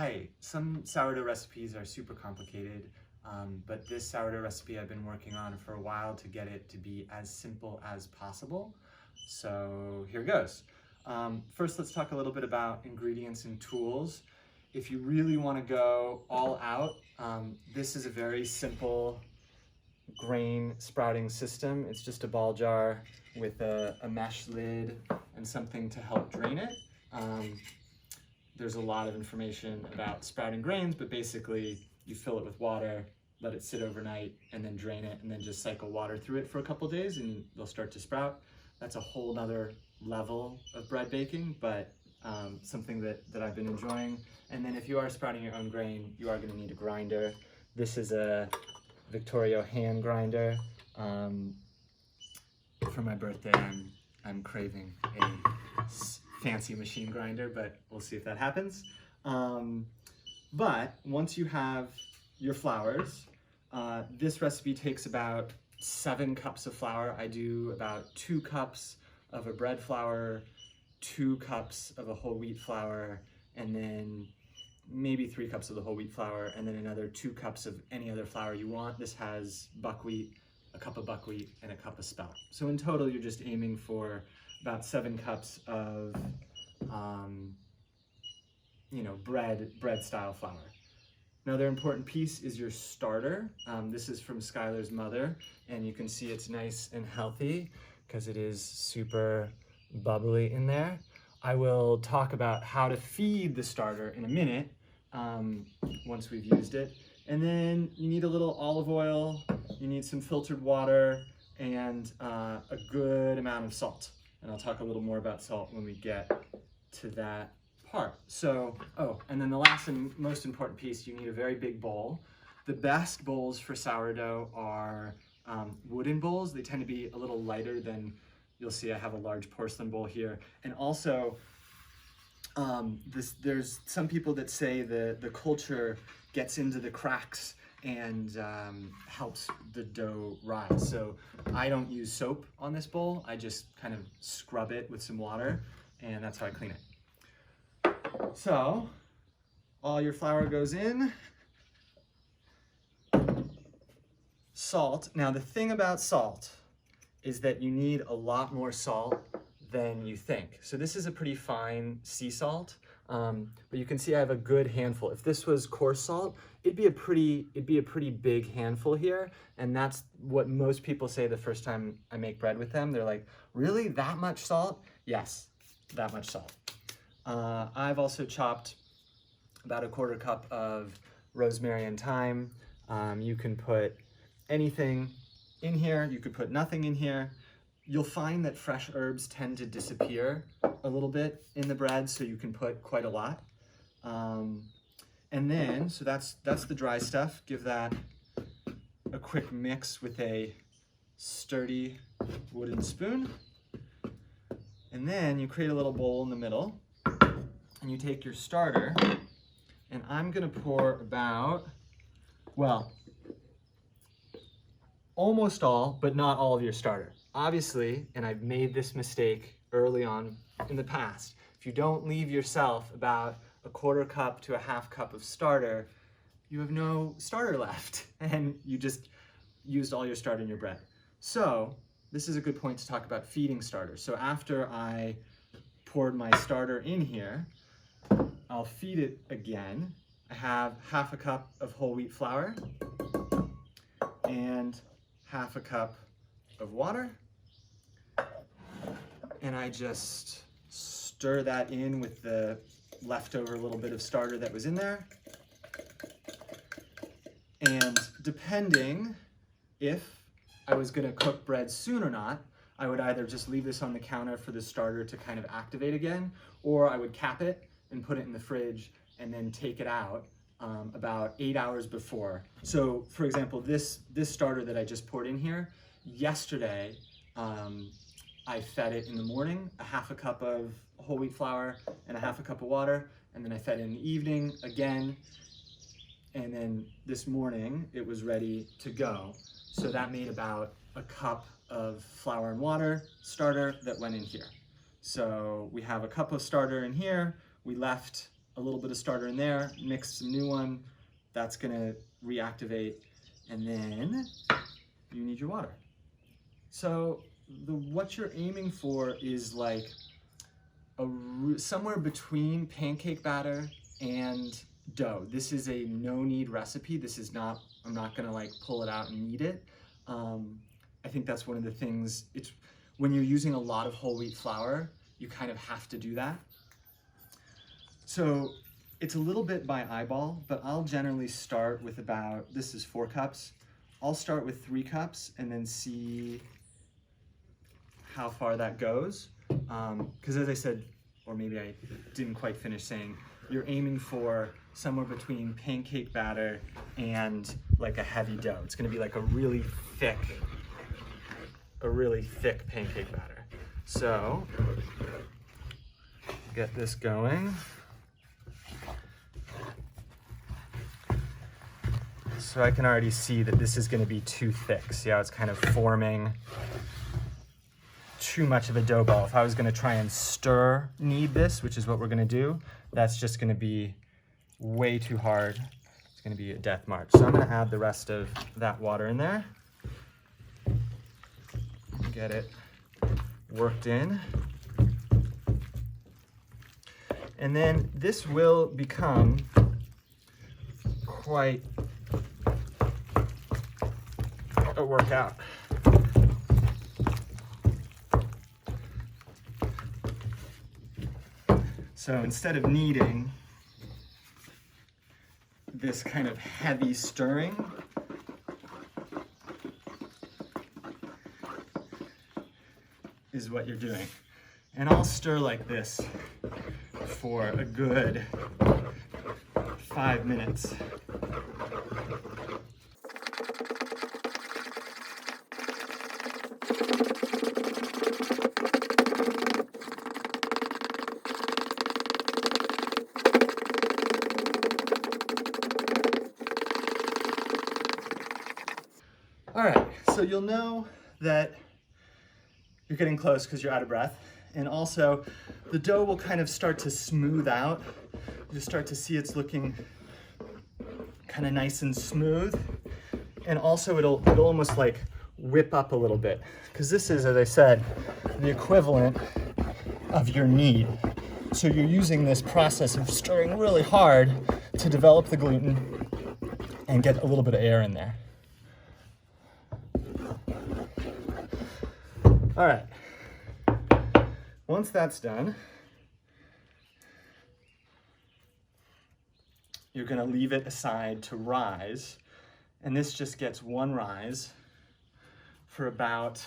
Hi, some sourdough recipes are super complicated, but this sourdough recipe I've been working on for a while to get it to be as simple as possible. So here goes. First, let's talk a little bit about ingredients and tools. If you really want to go all out, this is a very simple grain sprouting system. It's just a ball jar with a mesh lid and something to help drain it. There's a lot of information about sprouting grains, but basically you fill it with water, let it sit overnight, and then drain it, and then just cycle water through it for a couple days and they'll start to sprout. That's a whole nother level of bread baking, but something that I've been enjoying. And then if you are sprouting your own grain, you are going to need a grinder. This is a Victorio hand grinder. For my birthday, I'm craving a fancy machine grinder, but we'll see if that happens. But once you have your flours, this recipe takes about 7 cups of flour. I do about 2 cups of a bread flour, 2 cups of a whole wheat flour, and then maybe 3 cups of the whole wheat flour, and then another 2 cups of any other flour you want. This has buckwheat, a cup of buckwheat, and a cup of spelt. So in total, you're just aiming for about 7 cups of, bread style flour. Another important piece is your starter. This is from Schuyler's mother, and you can see it's nice and healthy because it is super bubbly in there. I will talk about how to feed the starter in a minute once we've used it. And then you need a little olive oil, you need some filtered water, and a good amount of salt. And I'll talk a little more about salt when we get to that part. So, and then the last and most important piece, you need a very big bowl. The best bowls for sourdough are wooden bowls. They tend to be a little lighter than, you'll see I have a large porcelain bowl here. And also, there's some people that say the culture gets into the cracks and helps the dough rise. So I don't use soap on this bowl. I just kind of scrub it with some water, and that's how I clean it. So all your flour goes in. Salt. Now the thing about salt is that you need a lot more salt than you think. So this is a pretty fine sea salt, but you can see I have a good handful. If this was coarse salt, it'd be a pretty big handful here, and that's what most people say the first time I make bread with them. They're like, really, that much salt? Yes, that much salt. I've also chopped about a 1/4 cup of rosemary and thyme. You can put anything in here, you could put nothing in here. You'll find that fresh herbs tend to disappear a little bit in the bread, so you can put quite a lot. And then, so that's the dry stuff. Give that a quick mix with a sturdy wooden spoon. And then you create a little bowl in the middle, and you take your starter, and I'm gonna pour about, well, almost all, but not all of your starter. Obviously, and I've made this mistake early on in the past, if you don't leave yourself about a 1/4 cup to a 1/2 cup of starter, you have no starter left, and you just used all your starter in your bread. So this is a good point to talk about feeding starters. So after I poured my starter in here, I'll feed it again. I have 1/2 cup of whole wheat flour and 1/2 cup of water, and I just stir that in with the leftover little bit of starter that was in there. And depending if I was gonna cook bread soon or not, I would either just leave this on the counter for the starter to kind of activate again, or I would cap it and put it in the fridge and then take it out about 8 hours before. So for example, this starter that I just poured in here, yesterday, I fed it in the morning, a 1/2 cup of whole wheat flour and a 1/2 cup of water, and then I fed it in the evening again, and then this morning it was ready to go. So that made about a cup of flour and water starter that went in here. So we have a cup of starter in here. We left a little bit of starter in there, mix some new one, that's gonna reactivate, and then you need your water. So what you're aiming for is like somewhere between pancake batter and dough. This is a no knead recipe. This is not, I'm not gonna like pull it out and knead it. I think that's one of the things, it's when you're using a lot of whole wheat flour, you kind of have to do that. So it's a little bit by eyeball, but I'll generally start with about, this is 4 cups. I'll start with 3 cups and then see how far that goes. Because as I said, or maybe I didn't quite finish saying, you're aiming for somewhere between pancake batter and like a heavy dough. It's gonna be like a really thick pancake batter. So, get this going. So I can already see that this is gonna be too thick. See how it's kind of forming too much of a dough ball. If I was gonna try and stir knead this, which is what we're gonna do, that's just gonna be way too hard. It's gonna be a death march. So I'm gonna add the rest of that water in there. Get it worked in. And then this will become quite a workout. So instead of kneading, this kind of heavy stirring, is what you're doing. And I'll stir like this for a good 5 minutes. All right, so you'll know that you're getting close because you're out of breath. And also the dough will kind of start to smooth out. You'll start to see it's looking kind of nice and smooth. And also it'll almost like whip up a little bit, because this is, as I said, the equivalent of your knead. So you're using this process of stirring really hard to develop the gluten and get a little bit of air in there. All right, once that's done, you're gonna leave it aside to rise, and this just gets one rise for about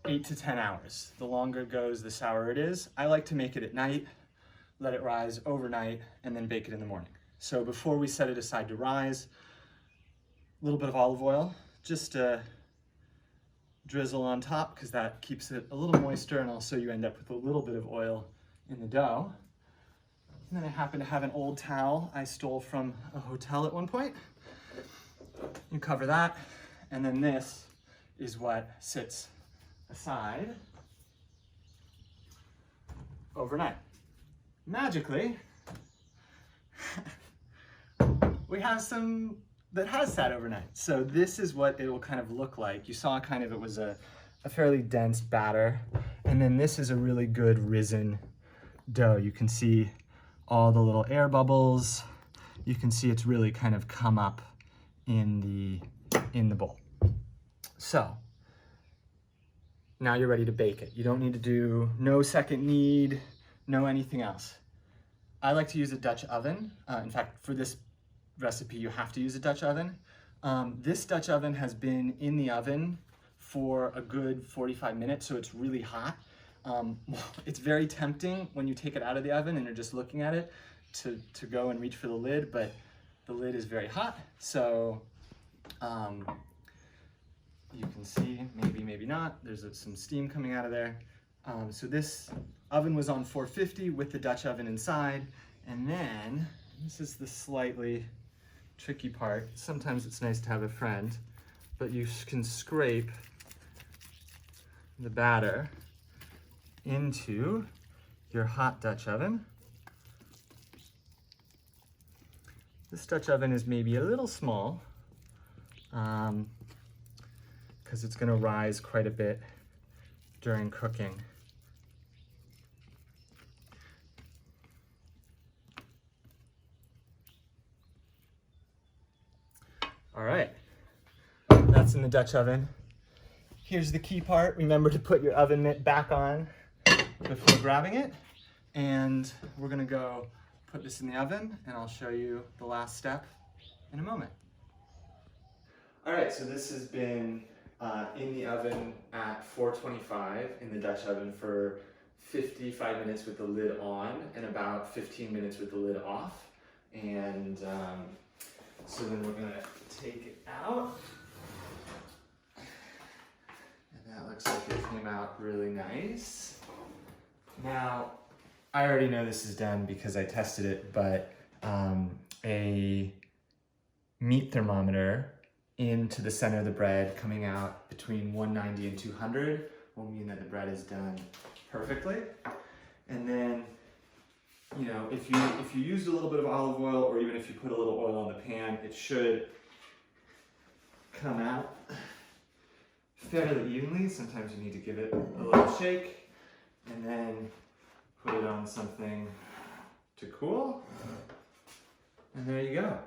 8 to 10 hours. The longer it goes, the sourer it is. I like to make it at night, let it rise overnight, and then bake it in the morning. So before we set it aside to rise, a little bit of olive oil, just drizzle on top, because that keeps it a little moister, and also you end up with a little bit of oil in the dough. And then I happen to have an old towel I stole from a hotel at one point. You cover that, and then this is what sits aside overnight. Magically, we have some that has sat overnight. So this is what it will kind of look like. You saw kind of it was a fairly dense batter, and then this is a really good risen dough. You can see all the little air bubbles. You can see it's really kind of come up in the bowl. So now you're ready to bake it. You don't need to do no second knead, no anything else. I like to use a Dutch oven. In fact, for this recipe, you have to use a Dutch oven. This Dutch oven has been in the oven for a good 45 minutes, so it's really hot. It's very tempting when you take it out of the oven and you're just looking at it to go and reach for the lid, but the lid is very hot. So you can see, maybe not, there's some steam coming out of there. So this oven was on 450 with the Dutch oven inside, and then this is the slightly tricky part. Sometimes it's nice to have a friend, but you can scrape the batter into your hot Dutch oven. This Dutch oven is maybe a little small because it's going to rise quite a bit during cooking. All right, that's in the Dutch oven. Here's the key part. Remember to put your oven mitt back on before grabbing it. And we're gonna go put this in the oven and I'll show you the last step in a moment. All right, so this has been in the oven at 425 in the Dutch oven for 55 minutes with the lid on and about 15 minutes with the lid off. And so then we're gonna take it out. And that looks like it came out really nice. Now, I already know this is done because I tested it, but a meat thermometer into the center of the bread coming out between 190 and 200 will mean that the bread is done perfectly. And then, you know, if you used a little bit of olive oil or even if you put a little oil on the pan, it should come out fairly evenly. Sometimes you need to give it a little shake and then put it on something to cool. And there you go.